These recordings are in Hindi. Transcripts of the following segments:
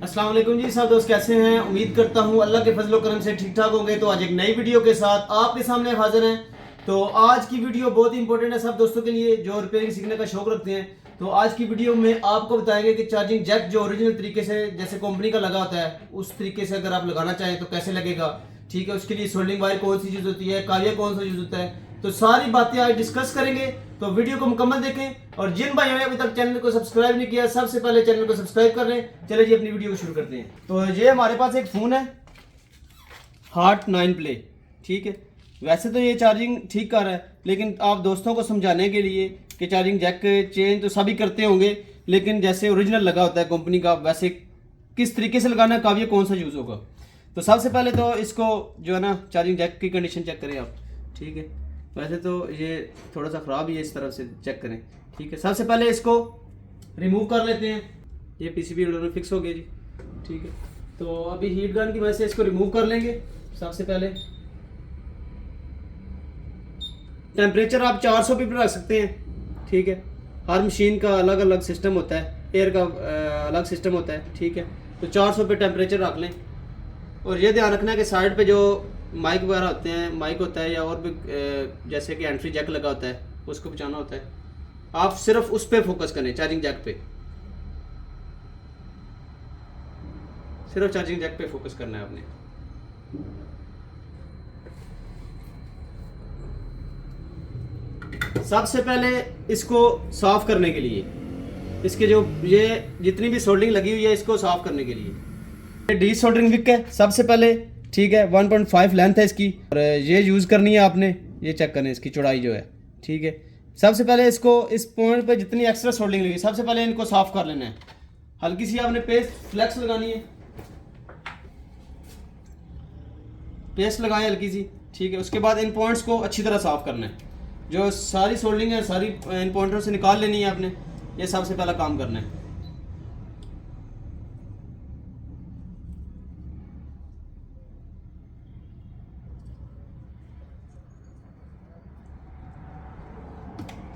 अस्सलाम वालेकुम जी। सब दोस्त कैसे हैं? उम्मीद करता हूँ अल्लाह के फजलो करम से ठीक ठाक होंगे। तो आज एक नई वीडियो के साथ आपके सामने हाजिर हैं। तो आज की वीडियो बहुत ही इंपॉर्टेंट है सब दोस्तों के लिए जो रिपेयरिंग सीखने का शौक रखते हैं। तो आज की वीडियो में आपको बताएंगे कि चार्जिंग जैक जो ओरिजिनल तरीके से जैसे कंपनी का लगा होता है उस तरीके से अगर आप लगाना चाहें तो कैसे लगेगा, ठीक है। उसके लिए सोल्डिंग वायर कौन सी यूज होती है, काविया कौन सा यूज होता है, तो सारी बातें आज डिस्कस करेंगे। तो वीडियो को मुकम्मल देखें और जिन भाइयों ने अभी तक चैनल को सब्सक्राइब नहीं किया सबसे पहले चैनल को सब्सक्राइब कर लें। चलिए जी अपनी वीडियो को शुरू करते हैं। तो ये हमारे पास एक फ़ोन है हार्ट 9 प्ले, ठीक है। वैसे तो ये चार्जिंग ठीक कर रहा है, लेकिन आप दोस्तों को समझाने के लिए कि चार्जिंग जैक चेंज तो सभी करते होंगे, लेकिन जैसे ओरिजिनल लगा होता है कंपनी का वैसे किस तरीके से लगाना है, काविया कौन सा यूज़ होगा। तो सबसे पहले तो इसको जो है ना चार्जिंग जैक की कंडीशन चेक करें आप, ठीक है। वैसे तो ये थोड़ा सा ख़राब ही है, इस तरफ से चेक करें, ठीक है। सबसे पहले इसको रिमूव कर लेते हैं। ये पीसीबी में फिक्स हो गया जी, ठीक है। तो अभी हीट गन की वजह से इसको रिमूव कर लेंगे। सबसे पहले टेम्परेचर आप 400 पे भी रख सकते हैं, ठीक है। हर मशीन का अलग अलग सिस्टम होता है, एयर का अलग सिस्टम होता है, ठीक है। तो 400 पे टेम्परेचर रख लें। और ये ध्यान रखना है कि साइड पे जो माइक वगैरह होते हैं, माइक होता है या और भी जैसे कि एंट्री जैक लगा होता है उसको बचाना होता है। आप सिर्फ उस पर फोकस करें, चार्जिंग जैक पे, सिर्फ चार्जिंग जैक पे फोकस करना है आपने। सबसे पहले इसको साफ करने के लिए इसके जो ये जितनी भी सोल्डिंग लगी हुई है इसको साफ करने के लिए डी सोल्डरिंग विक है सबसे पहले, ठीक है। 1.5 लेंथ है इसकी और ये यूज़ करनी है आपने। ये चेक करें इसकी चौड़ाई जो है, ठीक है। सबसे पहले इसको इस पॉइंट पे जितनी एक्स्ट्रा सोल्डिंग लगी सबसे पहले इनको साफ कर लेना है। हल्की सी आपने पेस्ट फ्लेक्स लगानी है, पेस्ट लगाएं हल्की सी, ठीक है। उसके बाद इन पॉइंट्स को अच्छी तरह साफ करना है। जो सारी सोल्डिंग है सारी इन पॉइंटों से निकाल लेनी है आपने। ये सबसे पहला काम करना है।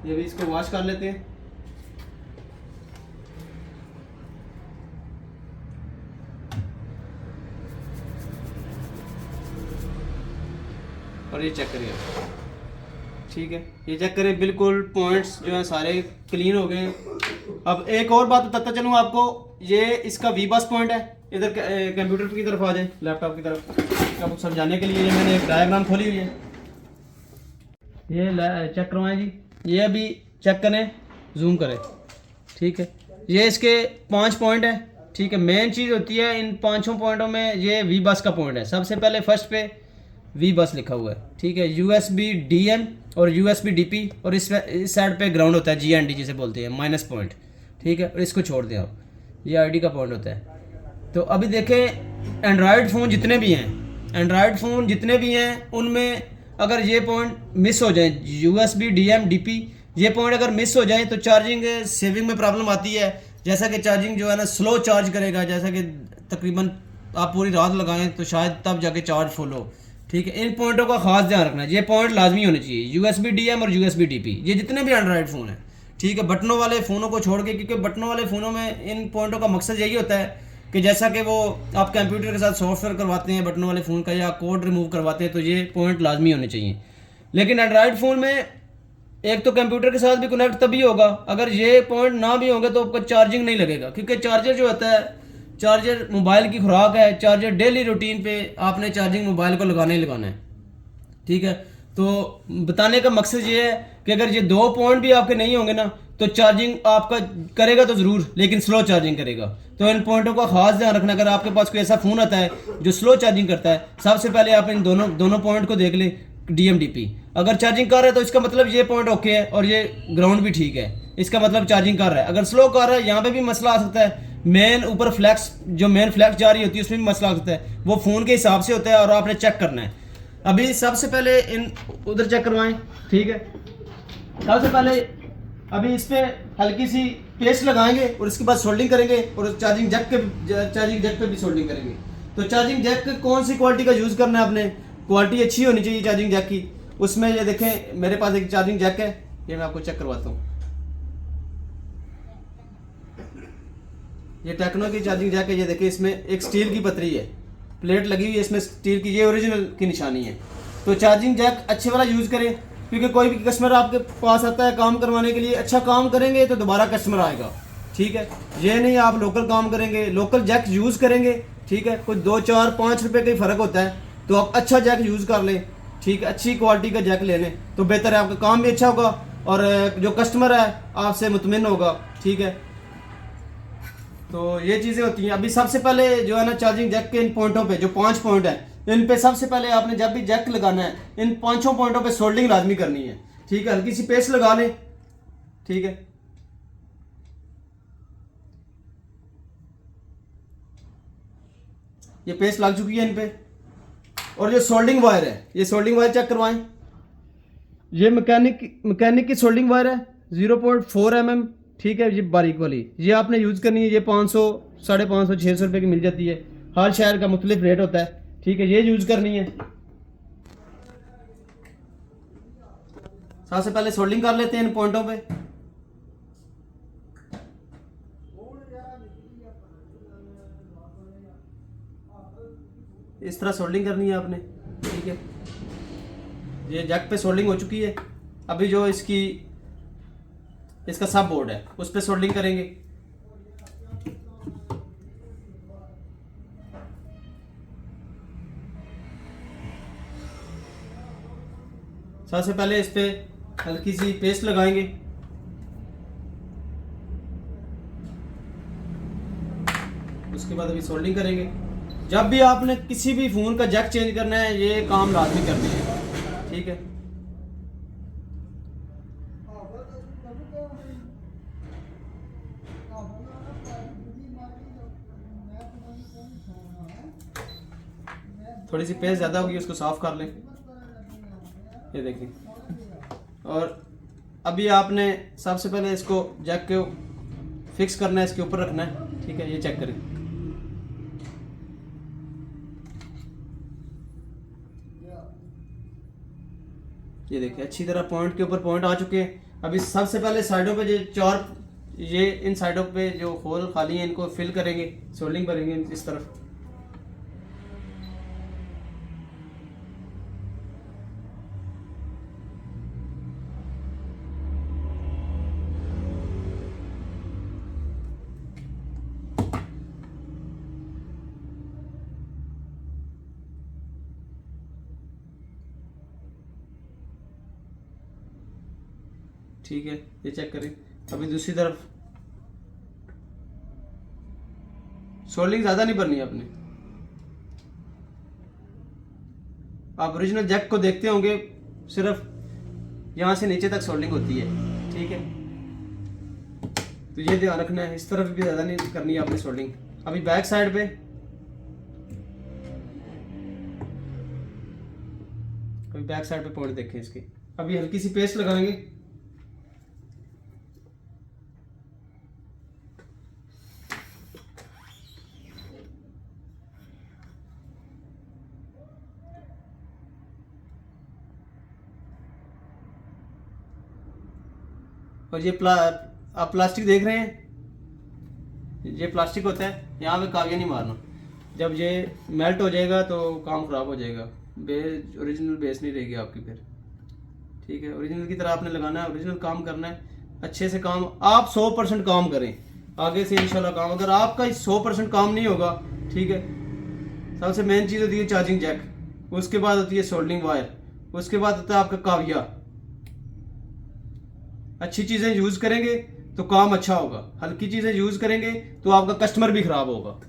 ये भी इसको वॉश कर लेते हैं। और ये चेक करिए, ठीक है। ये चेक करें बिल्कुल पॉइंट्स जो हैं सारे क्लीन हो गए। अब एक और बात बताता चलूँ आपको, ये इसका वी बस पॉइंट है। इधर कंप्यूटर की तरफ आ जाए, लैपटॉप की तरफ, आपको समझाने के लिए ये मैंने एक डायग्राम खोली हुई है। ये चेक करवाएं जी, ये अभी चेक करें, जूम करें, ठीक है। ये इसके 5 पॉइंट है, ठीक है। मेन चीज़ होती है इन 5 पॉइंटों में ये वी बस का पॉइंट है। सबसे पहले फर्स्ट पे वी बस लिखा हुआ है, ठीक है। USB DM और USB DP और इस साइड पे ग्राउंड होता है, GND जिसे बोलते हैं, माइनस पॉइंट, ठीक है। और इसको छोड़ दें आप, ये ID का पॉइंट होता है। तो अभी देखें एंड्रॉयड फ़ोन जितने भी हैं उनमें अगर ये पॉइंट मिस हो जाए, USB DM DP ये पॉइंट अगर मिस हो जाए तो चार्जिंग सेविंग में प्रॉब्लम आती है। जैसा कि चार्जिंग जो है ना स्लो चार्ज करेगा, जैसा कि तकरीबन आप पूरी रात लगाएं तो शायद तब जाके चार्ज फुल हो, ठीक है। इन पॉइंटों का खास ध्यान रखना है। ये पॉइंट लाजमी होने चाहिए, USB DM और USB DP, ये जितने भी एंड्रॉयड फ़ोन हैं, ठीक है। बटनों वाले फ़ोनों को छोड़ के, क्योंकि बटनों वाले फ़ोनों में इन पॉइंटों का मकसद यही होता है कि जैसा कि वो आप कंप्यूटर के साथ सॉफ्टवेयर करवाते हैं बटनों वाले फ़ोन का या कोड रिमूव करवाते हैं, तो ये पॉइंट लाजमी होने चाहिए। लेकिन एंड्रॉयड फ़ोन में एक तो कंप्यूटर के साथ भी कनेक्ट तभी होगा अगर ये पॉइंट ना भी होंगे तो आपका चार्जिंग नहीं लगेगा, क्योंकि चार्जर जो होता है, चार्जर मोबाइल की खुराक है। चार्जर डेली रूटीन पे आपने चार्जिंग मोबाइल को लगाना ही लगाना है, ठीक है। तो बताने का मकसद ये है कि अगर ये 2 पॉइंट भी आपके नहीं होंगे ना तो चार्जिंग आपका करेगा तो ज़रूर, लेकिन स्लो चार्जिंग करेगा। तो इन पॉइंटों का खास ध्यान रखना। अगर आपके पास कोई ऐसा फ़ोन आता है जो स्लो चार्जिंग करता है, सबसे पहले आप इन दोनों पॉइंट को देख लें, DM DP। अगर चार्जिंग कर रहा है तो इसका मतलब ये पॉइंट ओके है और ये ग्राउंड भी ठीक है, इसका मतलब चार्जिंग कर रहा है। अगर स्लो कर रहा है यहाँ पे भी मसला आ सकता है। मेन ऊपर फ्लैक्स जो मेन फ्लैक्स जा रही होती है उसमें भी मसला आ सकता है, वो फ़ोन के हिसाब से होता है और आपने चेक करना है। अभी सबसे पहले इन उधर चेक करवाएं, ठीक है। सबसे पहले अभी इस पर हल्की सी पेस्ट लगाएंगे और इसके बाद सोल्डिंग करेंगे और चार्जिंग जैक पे भी सोल्डिंग करेंगे। तो चार्जिंग जैक कौन सी क्वालिटी का यूज़ करना है आपने, क्वालिटी अच्छी होनी चाहिए चार्जिंग जैक की। उसमें ये देखें मेरे पास एक चार्जिंग जैक है, ये मैं आपको चेक करवाता हूँ। ये टेक्नो की चार्जिंग जैक है। ये देखिए इसमें एक स्टील की पतरी है, प्लेट लगी हुई है इसमें स्टील की, ये ओरिजिनल की निशानी है। तो चार्जिंग जैक अच्छे वाला यूज़ करें, क्योंकि कोई भी कस्टमर आपके पास आता है काम करवाने के लिए, अच्छा काम करेंगे तो दोबारा कस्टमर आएगा, ठीक है। ये नहीं आप लोकल काम करेंगे, लोकल जैक यूज़ करेंगे, ठीक है, कुछ 2 4 5 रुपए का ही फ़र्क होता है, तो आप अच्छा जैक यूज़ कर लें, ठीक है, अच्छी क्वालिटी का जैक ले लें तो बेहतर है, आपका काम भी अच्छा होगा और जो कस्टमर है आपसे मुतमिन होगा, ठीक है। तो ये चीज़ें होती हैं। अभी सबसे पहले जो है ना चार्जिंग जैक के इन पॉइंटों पे, जो 5 पॉइंट है, इन पे सबसे पहले आपने जब भी जैक लगाना है इन 5 पॉइंटों पे सोल्डिंग लाजमी करनी है, ठीक है। हल्की सी पेस्ट लगा लें, ठीक है। ये पेस्ट लग चुकी है इन पे। और जो सोल्डिंग वायर है, ये सोल्डिंग वायर चेक करवाएं। ये मैकेनिक की सोल्डिंग वायर है 0.4 mm, ठीक है। ये बारीक वाली ये आपने यूज़ करनी है। ये 500 550 600 रुपये की मिल जाती है, हर शहर का मुख्तलिफ रेट होता है, ठीक है। ये यूज़ करनी है। सबसे पहले सोल्डिंग कर लेते हैं इन पॉइंटों पे। इस तरह सोल्डिंग करनी है आपने, ठीक है। ये जैक पे सोल्डिंग हो चुकी है। अभी जो इसका सब बोर्ड है उस पे सोल्डिंग करेंगे। सबसे पहले इस पे हल्की सी पेस्ट लगाएंगे। उसके बाद अभी सोल्डिंग करेंगे। जब भी आपने किसी भी फ़ोन का जैक चेंज करना है ये काम लाजमी करनी है, ठीक है। थोड़ी सी पेस्ट ज़्यादा होगी, उसको साफ कर लें, ये देखिए। और अभी आपने सबसे पहले इसको जैक को फिक्स करना है, इसके ऊपर रखना है, ठीक है। ये चेक करें, ये देखिए अच्छी तरह पॉइंट के ऊपर पॉइंट आ चुके हैं। अभी सबसे पहले साइडों पे ये इन साइडों पे जो होल खाली हैं इनको फिल करेंगे, सोल्डिंग करेंगे इस तरफ। ठीक है, ये चेक करें। अभी दूसरी तरफ सोल्डिंग ज़्यादा नहीं भरनी है आपने। आप ओरिजिनल जैक को देखते होंगे, सिर्फ यहाँ से नीचे तक सोल्डिंग होती है, ठीक है। तो ये ध्यान रखना है, इस तरफ भी ज़्यादा नहीं करनी है आपने सोल्डिंग। अभी बैक साइड पे पॉइंट देखें इसके। अभी हल्की सी पेस्ट लगाएंगे। और ये आप प्लास्टिक देख रहे हैं, ये प्लास्टिक होता है, यहाँ पे कागज नहीं मारना। जब ये मेल्ट हो जाएगा तो काम ख़राब हो जाएगा, ओरिजिनल बेस नहीं रहेगी आपकी फिर, ठीक है। ओरिजिनल की तरह आपने लगाना है, ओरिजिनल काम करना है, अच्छे से काम। आप 100% काम करें, आगे से इंशाल्लाह काम। अगर आपका 100% काम नहीं होगा, ठीक है। सबसे मेन चीज़ होती है चार्जिंग जैक, उसके बाद होती है सोल्डिंग वायर, उसके बाद होता है आपका काविया। अच्छी चीज़ें यूज़ करेंगे तो काम अच्छा होगा, हल्की चीज़ें यूज़ करेंगे तो आपका कस्टमर भी ख़राब होगा।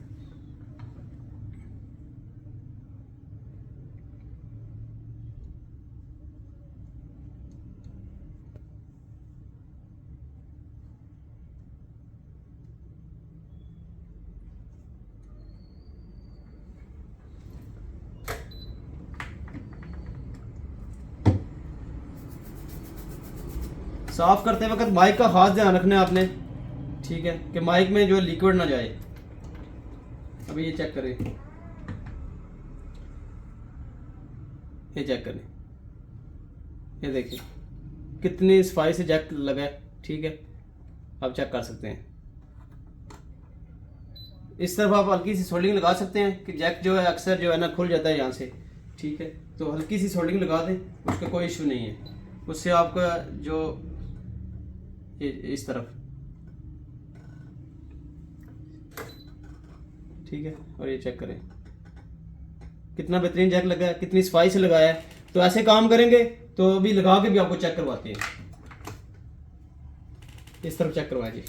साफ करते वक्त माइक का खास ध्यान रखना है आपने, ठीक है, कि माइक में जो लिक्विड ना जाए। अभी ये चेक करें, ये चेक करें, ये देखिए कितनी सफाई से जैक लगा है, ठीक है। आप चेक कर सकते हैं, इस तरफ आप हल्की सी सोल्डिंग लगा सकते हैं कि जैक जो है अक्सर जो है ना खुल जाता है यहाँ से, ठीक है। तो हल्की सी सोल्डिंग लगा दें, उसका कोई इशू नहीं है। उससे आपका जो ये इस तरफ, ठीक है। और ये चेक करें कितना बेहतरीन जैक लगा है, कितनी सफाई से लगाया है। तो ऐसे काम करेंगे तो अभी लगा के भी आपको चेक करवाते हैं। इस तरफ चेक करवाए जी।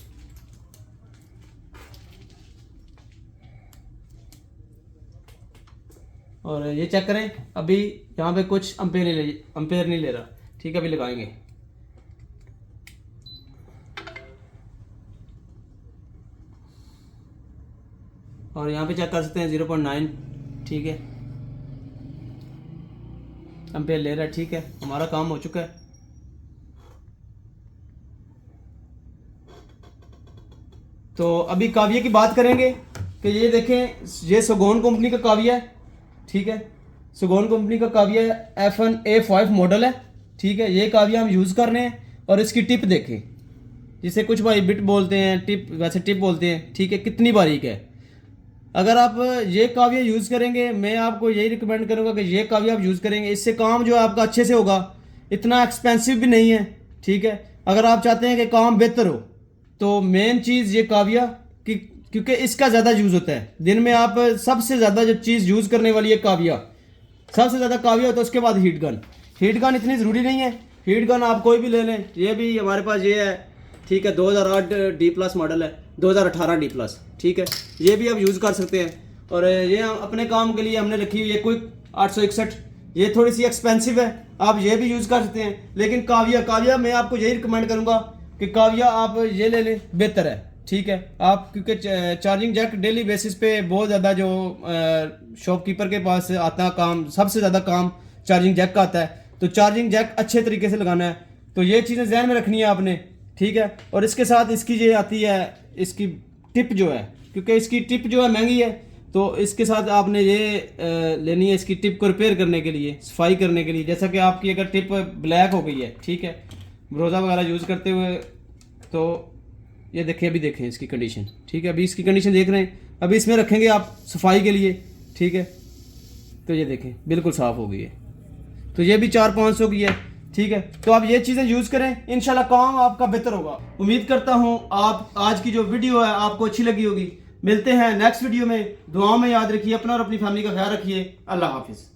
और ये चेक करें, अभी यहाँ पे कुछ अम्पेयर नहीं ले रहा, ठीक है। अभी लगाएंगे, और यहाँ पे चेक कर सकते हैं 0.9, ठीक है, अम्पेयर ले रहा है, ठीक है। हमारा काम हो चुका है। तो अभी काविया की बात करेंगे कि ये देखें, ये सगोन कंपनी का काविया है, ठीक है। सगोन कंपनी का काविया F1A5 मॉडल है, ठीक है। ये काविया हम यूज़ कर रहे हैं। और इसकी टिप देखें, जिसे कुछ भाई बिट बोलते हैं, टिप वैसे टिप बोलते हैं, ठीक है। कितनी बारीक है। अगर आप ये काविया यूज़ करेंगे, मैं आपको यही रिकमेंड करूँगा कि ये काविया आप यूज़ करेंगे, इससे काम जो है आपका अच्छे से होगा। इतना एक्सपेंसिव भी नहीं है, ठीक है। अगर आप चाहते हैं कि काम बेहतर हो तो मेन चीज़ ये काविया कि क्योंकि इसका ज़्यादा यूज़ होता है दिन में। आप सबसे ज़्यादा जो चीज़ यूज़ करने वाली है काविया, सबसे ज़्यादा काविया होता है। उसके बाद हीट गन। हीट गन इतनी ज़रूरी नहीं है, हीट गन आप कोई भी ले लें। ये भी हमारे पास ये है, ठीक है। 2008 D+ मॉडल है, 2018 D+, ठीक है। ये भी आप यूज़ कर सकते हैं। और ये अपने काम के लिए हमने रखी हुई है क्विक 861, ये थोड़ी सी एक्सपेंसिव है, आप ये भी यूज़ कर सकते हैं। लेकिन काविया मैं आपको यही रिकमेंड करूँगा कि काविया आप ये ले लें, बेहतर है, ठीक है। आप क्योंकि चार्जिंग जैक डेली बेसिस पे बहुत ज़्यादा जो शॉपकीपर के पास आता काम, सबसे ज़्यादा काम चार्जिंग जैक का आता है। तो चार्जिंग जैक अच्छे तरीके से लगाना है, तो ये चीज़ें ज़हन में रखनी है आपने, ठीक है। और इसके साथ इसकी ये आती है, इसकी टिप जो है, क्योंकि इसकी टिप जो है महंगी है, तो इसके साथ आपने ये लेनी है इसकी टिप को रिपेयर करने के लिए, सफाई करने के लिए। जैसा कि आपकी अगर टिप ब्लैक हो गई है, ठीक है, ब्रोजा वगैरह यूज़ करते हुए, तो ये देखिए, अभी देखें इसकी कंडीशन, ठीक है। अभी इसकी कंडीशन देख रहे हैं, अभी इसमें रखेंगे आप सफाई के लिए, ठीक है। तो ये देखें बिल्कुल साफ़ हो गई है। तो ये भी 400-500 की है, ठीक है। तो आप ये चीज़ें यूज़ करें, इंशाल्लाह काम आपका बेहतर होगा। उम्मीद करता हूँ आप आज की जो वीडियो है आपको अच्छी लगी होगी। मिलते हैं नेक्स्ट वीडियो में। दुआओं में याद रखिए अपना और अपनी फैमिली का ख्याल रखिए। अल्लाह हाफिज़।